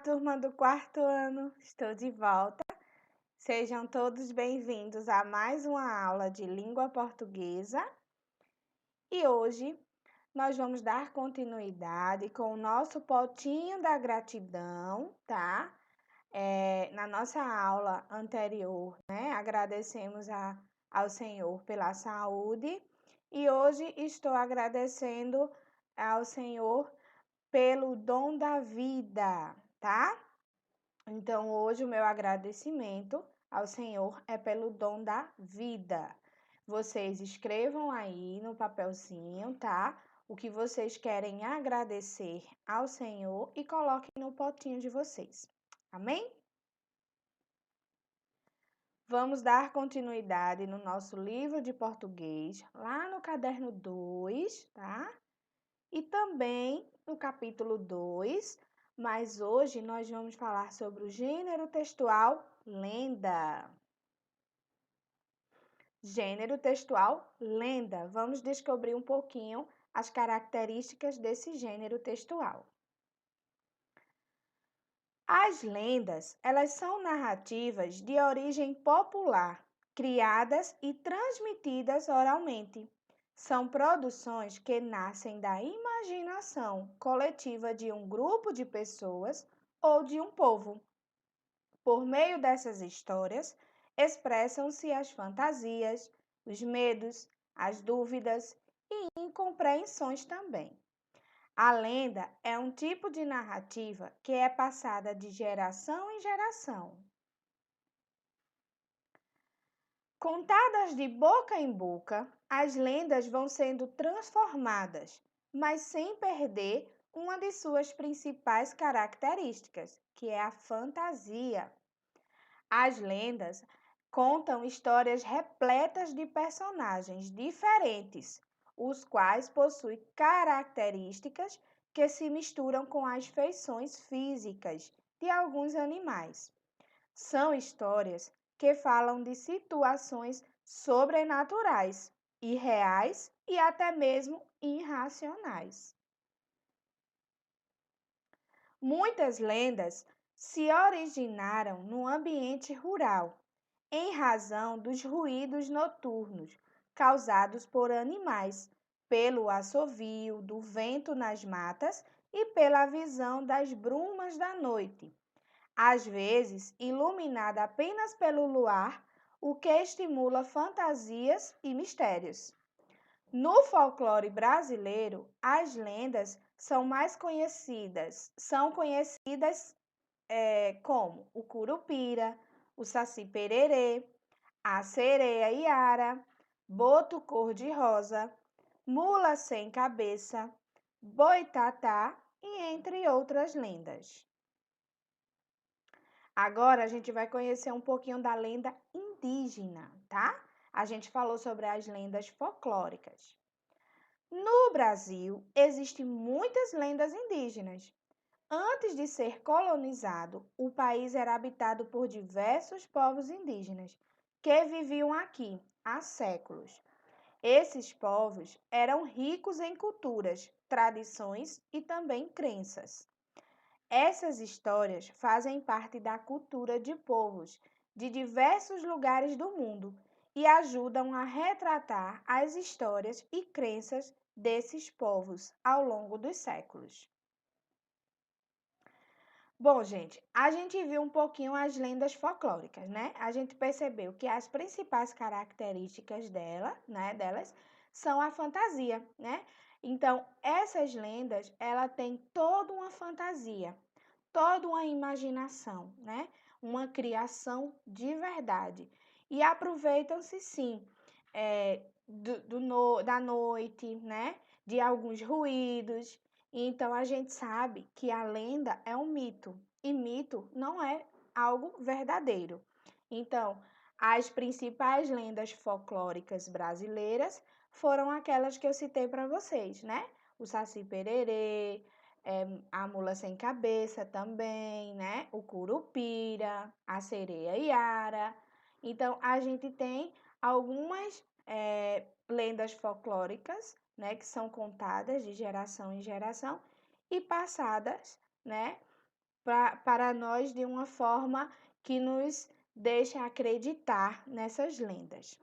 turma do quarto ano, estou de volta. Sejam todos bem-vindos a mais uma aula de língua portuguesa. E hoje nós vamos dar continuidade com o nosso potinho da gratidão, tá? Na nossa aula anterior, né? Agradecemos ao Senhor pela saúde e hoje estou agradecendo ao Senhor pelo dom da vida, tá? Então, hoje o meu agradecimento ao Senhor é pelo dom da vida. Vocês escrevam aí no papelzinho, tá? O que vocês querem agradecer ao Senhor e coloquem no potinho de vocês. Amém? Vamos dar continuidade no nosso livro de português, lá no caderno 2, tá? E também no capítulo 2, mas hoje nós vamos falar sobre o gênero textual lenda. Gênero textual lenda. Vamos descobrir um pouquinho as características desse gênero textual. As lendas, elas são narrativas de origem popular, criadas e transmitidas oralmente. São produções que nascem da imaginação coletiva de um grupo de pessoas ou de um povo. Por meio dessas histórias, expressam-se as fantasias, os medos, as dúvidas e incompreensões também. A lenda é um tipo de narrativa que é passada de geração em geração. Contadas de boca em boca, as lendas vão sendo transformadas, mas sem perder uma de suas principais características, que é a fantasia. As lendas contam histórias repletas de personagens diferentes, os quais possuem características que se misturam com as feições físicas de alguns animais. São histórias que falam de situações sobrenaturais, irreais e até mesmo irracionais. Muitas lendas se originaram no ambiente rural, em razão dos ruídos noturnos causados por animais, pelo assovio do vento nas matas e pela visão das brumas da noite, às vezes iluminada apenas pelo luar, o que estimula fantasias e mistérios. No folclore brasileiro, as lendas são conhecidas como o Curupira, o Saci-Pererê, a Sereia Iara, Boto Cor-de-Rosa, Mula Sem Cabeça, Boitatá e entre outras lendas. Agora a gente vai conhecer um pouquinho da lenda indígena, tá? A gente falou sobre as lendas folclóricas. No Brasil, existem muitas lendas indígenas. Antes de ser colonizado, o país era habitado por diversos povos indígenas que viviam aqui há séculos. Esses povos eram ricos em culturas, tradições e também crenças. Essas histórias fazem parte da cultura de povos de diversos lugares do mundo e ajudam a retratar as histórias e crenças desses povos ao longo dos séculos. Bom, gente, a gente viu um pouquinho as lendas folclóricas, né? A gente percebeu que as principais características delas são a fantasia, né? Então, essas lendas, ela tem toda uma fantasia, toda uma imaginação, né? Uma criação de verdade. E aproveitam-se, sim, da noite, né? De alguns ruídos. Então, a gente sabe que a lenda é um mito, e mito não é algo verdadeiro. Então, as principais lendas folclóricas brasileiras foram aquelas que eu citei para vocês, né? O Saci-Pererê, a Mula Sem Cabeça também, né? O Curupira, a Sereia Iara. Então, a gente tem algumas lendas folclóricas, né, que são contadas de geração em geração e passadas, né, para nós de uma forma que nos deixa acreditar nessas lendas.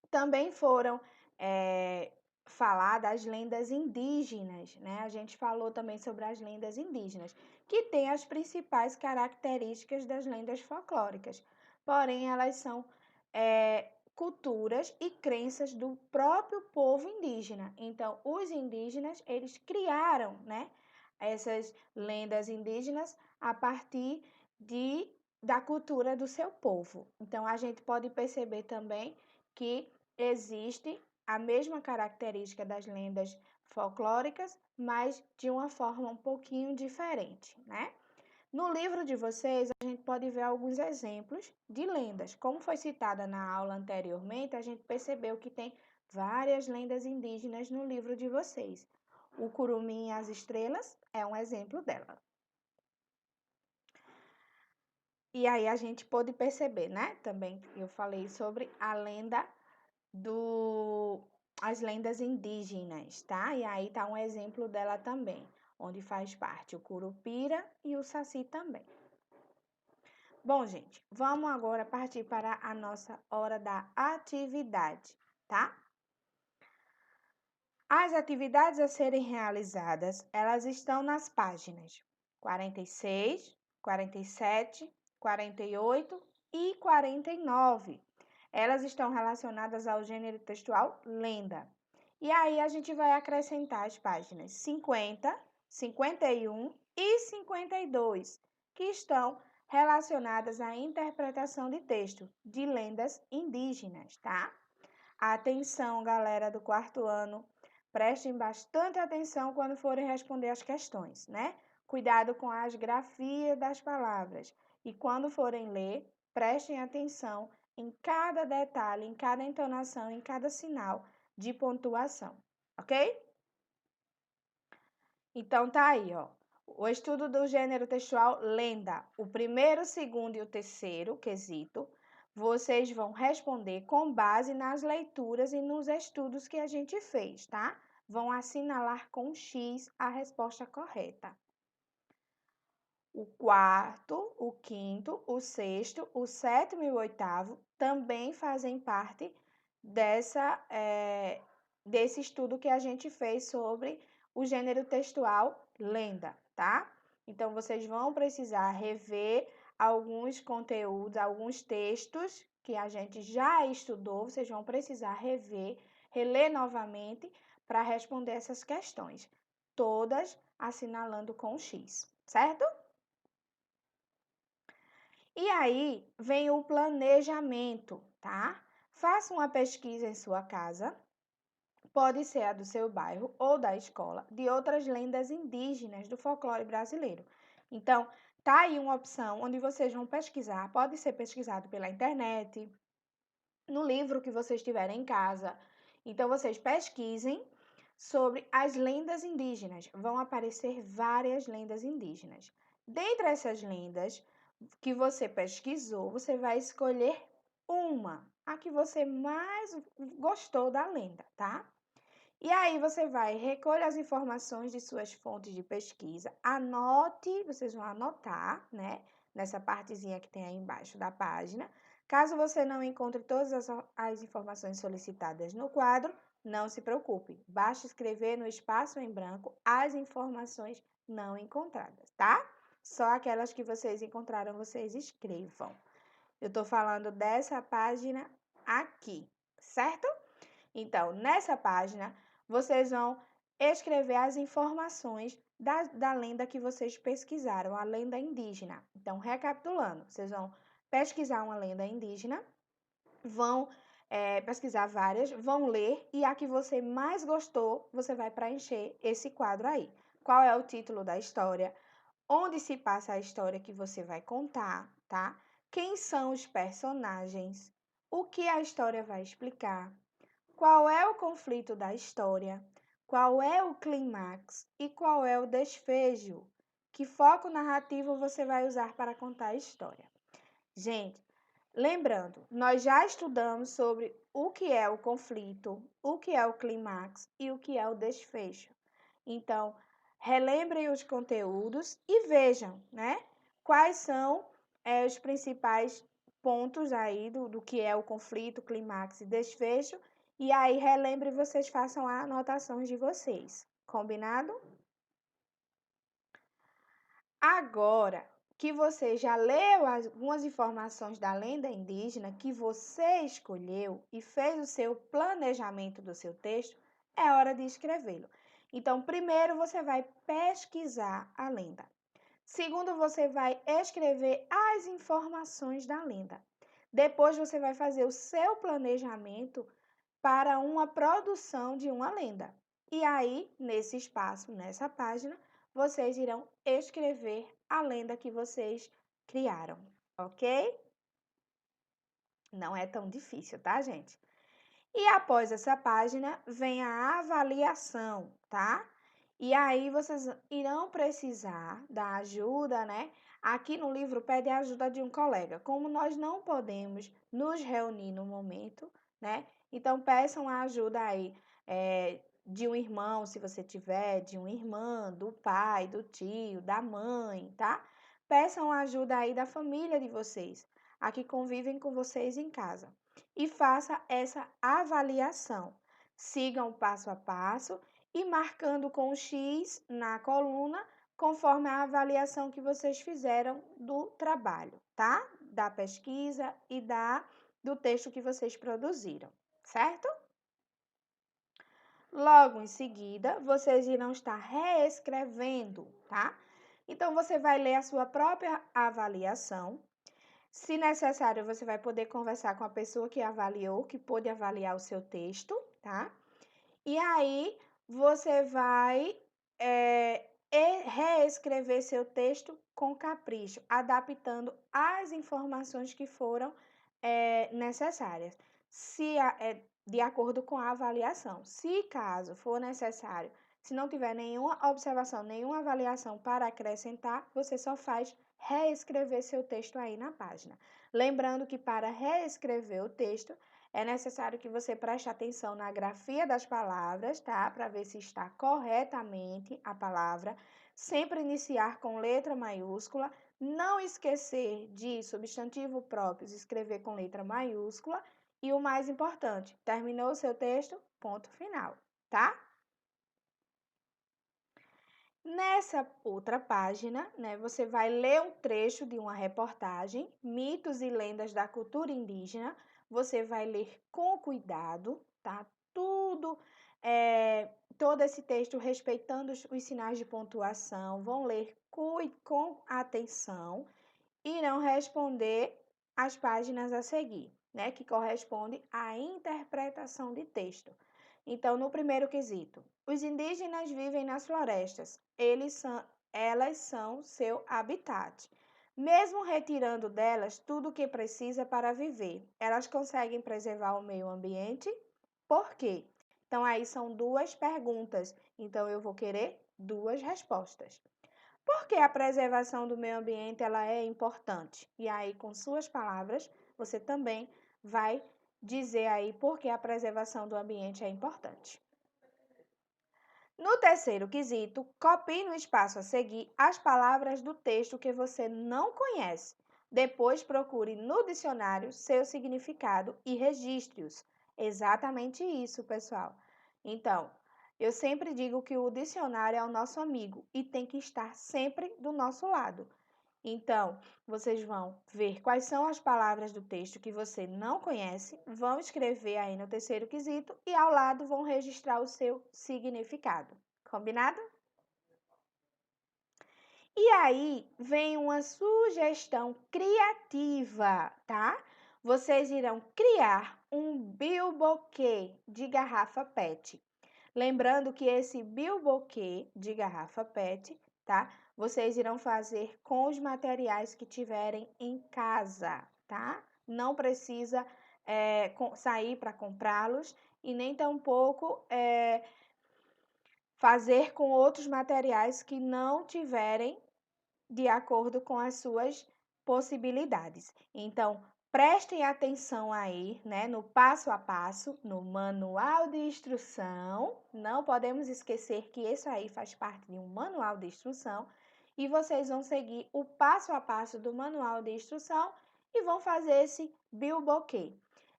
Também foram falar das lendas indígenas, né? A gente falou também sobre as lendas indígenas, que têm as principais características das lendas folclóricas, porém elas são culturas e crenças do próprio povo indígena. Então, os indígenas, eles criaram, né, essas lendas indígenas a partir da cultura do seu povo. Então, a gente pode perceber também que existe a mesma característica das lendas folclóricas, mas de uma forma um pouquinho diferente, né? No livro de vocês, a gente pode ver alguns exemplos de lendas. Como foi citada na aula anteriormente, a gente percebeu que tem várias lendas indígenas no livro de vocês. O Curumim e as Estrelas é um exemplo dela. E aí a gente pôde perceber, né? Também eu falei sobre a lenda as lendas indígenas, tá? E aí tá um exemplo dela também, onde faz parte o Curupira e o Saci também. Bom, gente, vamos agora partir para a nossa hora da atividade, tá? As atividades a serem realizadas, elas estão nas páginas 46, 47, 48 e 49. Elas estão relacionadas ao gênero textual lenda. E aí a gente vai acrescentar as páginas 50, 51 e 52, que estão relacionadas à interpretação de texto de lendas indígenas, tá? Atenção, galera do quarto ano, prestem bastante atenção quando forem responder as questões, né? Cuidado com as grafias das palavras. E quando forem ler, prestem atenção em cada detalhe, em cada entonação, em cada sinal de pontuação, ok? Então tá aí, ó. O estudo do gênero textual lenda, o primeiro, o segundo e o terceiro quesito, vocês vão responder com base nas leituras e nos estudos que a gente fez, tá? Vão assinalar com X a resposta correta. O quarto, o quinto, o sexto, o sétimo e o oitavo também fazem parte desse estudo que a gente fez sobre o gênero textual lenda, tá? Então, vocês vão precisar rever alguns conteúdos, alguns textos que a gente já estudou, vocês vão precisar reler novamente para responder essas questões, todas assinalando com X, certo? E aí vem o planejamento, tá? Faça uma pesquisa em sua casa, pode ser a do seu bairro ou da escola, de outras lendas indígenas do folclore brasileiro. Então, tá aí uma opção onde vocês vão pesquisar, pode ser pesquisado pela internet, no livro que vocês tiverem em casa. Então, vocês pesquisem sobre as lendas indígenas. Vão aparecer várias lendas indígenas. Dentre essas lendas que você pesquisou, você vai escolher a que você mais gostou da lenda, tá? E aí você vai recolher as informações de suas fontes de pesquisa, anote, vocês vão anotar, né? Nessa partezinha que tem aí embaixo da página. Caso você não encontre todas as informações solicitadas no quadro, não se preocupe, basta escrever no espaço em branco as informações não encontradas, tá? Só aquelas que vocês encontraram, vocês escrevam. Eu tô falando dessa página aqui, certo? Então, nessa página, vocês vão escrever as informações da lenda que vocês pesquisaram, a lenda indígena. Então, recapitulando, vocês vão pesquisar uma lenda indígena, vão pesquisar várias, vão ler e a que você mais gostou, você vai preencher esse quadro aí. Qual é o título da história? Onde se passa a história que você vai contar, tá? Quem são os personagens? O que a história vai explicar? Qual é o conflito da história? Qual é o clímax? E qual é o desfecho? Que foco narrativo você vai usar para contar a história? Gente, lembrando, nós já estudamos sobre o que é o conflito, o que é o clímax e o que é o desfecho. Então, relembrem os conteúdos e vejam, né? Quais são os principais pontos aí do que é o conflito, clímax e desfecho. E aí, relembre e vocês façam as anotações de vocês. Combinado? Agora que você já leu algumas informações da lenda indígena que você escolheu e fez o seu planejamento do seu texto, é hora de escrevê-lo. Então, primeiro você vai pesquisar a lenda. Segundo, você vai escrever as informações da lenda. Depois, você vai fazer o seu planejamento para uma produção de uma lenda. E aí, nesse espaço, nessa página, vocês irão escrever a lenda que vocês criaram, ok? Não é tão difícil, tá, gente? E após essa página, vem a avaliação, tá? E aí vocês irão precisar da ajuda, né? Aqui no livro pede a ajuda de um colega. Como nós não podemos nos reunir no momento, né? Então peçam a ajuda aí de um irmão, se você tiver, de uma irmã, do pai, do tio, da mãe, tá? Peçam a ajuda aí da família de vocês, a que convivem com vocês em casa. E faça essa avaliação. Sigam passo a passo e marcando com o X na coluna, conforme a avaliação que vocês fizeram do trabalho, tá? Da pesquisa e do texto que vocês produziram, certo? Logo em seguida, vocês irão estar reescrevendo, tá? Então, você vai ler a sua própria avaliação. Se necessário, você vai poder conversar com a pessoa que avaliou, que pôde avaliar o seu texto, tá? E aí, você vai reescrever seu texto com capricho, adaptando as informações que foram necessárias, de acordo com a avaliação. Se caso for necessário, se não tiver nenhuma observação, nenhuma avaliação para acrescentar, você só faz reescrever seu texto aí na página. Lembrando que para reescrever o texto, é necessário que você preste atenção na grafia das palavras, tá? Para ver se está corretamente a palavra. Sempre iniciar com letra maiúscula. Não esquecer de substantivo próprios, escrever com letra maiúscula. E o mais importante, terminou o seu texto? Ponto final, tá? Nessa outra página, né, você vai ler um trecho de uma reportagem, Mitos e Lendas da Cultura Indígena. Você vai ler com cuidado, tá? Tudo, todo esse texto respeitando os sinais de pontuação. Vão ler com atenção e irão responder as páginas a seguir, né, que corresponde à interpretação de texto. Então, no primeiro quesito, os indígenas vivem nas florestas, elas são seu habitat. Mesmo retirando delas tudo o que precisa para viver, elas conseguem preservar o meio ambiente? Por quê? Então, aí são duas perguntas. Então, eu vou querer duas respostas. Por que a preservação do meio ambiente ela é importante? E aí, com suas palavras, você também vai dizer aí por que a preservação do ambiente é importante. No terceiro quesito, copie no espaço a seguir as palavras do texto que você não conhece. Depois procure no dicionário seu significado e registre-os. Exatamente isso, pessoal. Então, eu sempre digo que o dicionário é o nosso amigo e tem que estar sempre do nosso lado. Então, vocês vão ver quais são as palavras do texto que você não conhece, vão escrever aí no terceiro quesito e ao lado vão registrar o seu significado. Combinado? E aí vem uma sugestão criativa, tá? Vocês irão criar um bilboquê de garrafa PET. Lembrando que esse bilboquê de garrafa PET, tá? Vocês irão fazer com os materiais que tiverem em casa, tá? Não precisa sair para comprá-los e nem tampouco fazer com outros materiais que não tiverem de acordo com as suas possibilidades. Então, Prestem atenção aí, né, no passo a passo, no manual de instrução. Não podemos esquecer que isso aí faz parte de um manual de instrução. E vocês vão seguir o passo a passo do manual de instrução e vão fazer esse bilboquê.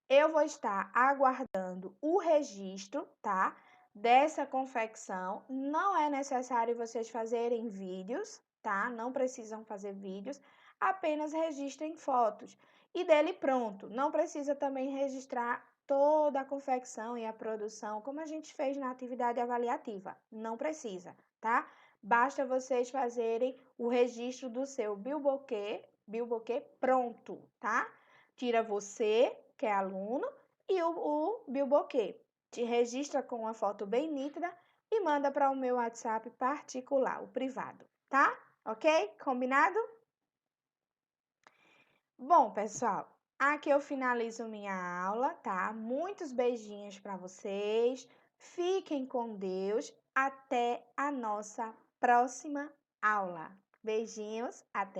Eu vou estar aguardando o registro, tá? Dessa confecção. Não é necessário vocês fazerem vídeos, tá? Não precisam fazer vídeos, apenas registrem fotos. E dele pronto. Não precisa também registrar toda a confecção e a produção, como a gente fez na atividade avaliativa. Não precisa, tá? Basta vocês fazerem o registro do seu bilboquê pronto, tá? Tira você, que é aluno, e o bilboquê. Te registra com uma foto bem nítida e manda para o meu WhatsApp particular, o privado, tá? Ok? Combinado? Bom, pessoal, aqui eu finalizo minha aula, tá? Muitos beijinhos para vocês. Fiquem com Deus. Até a nossa próxima aula. Beijinhos, até.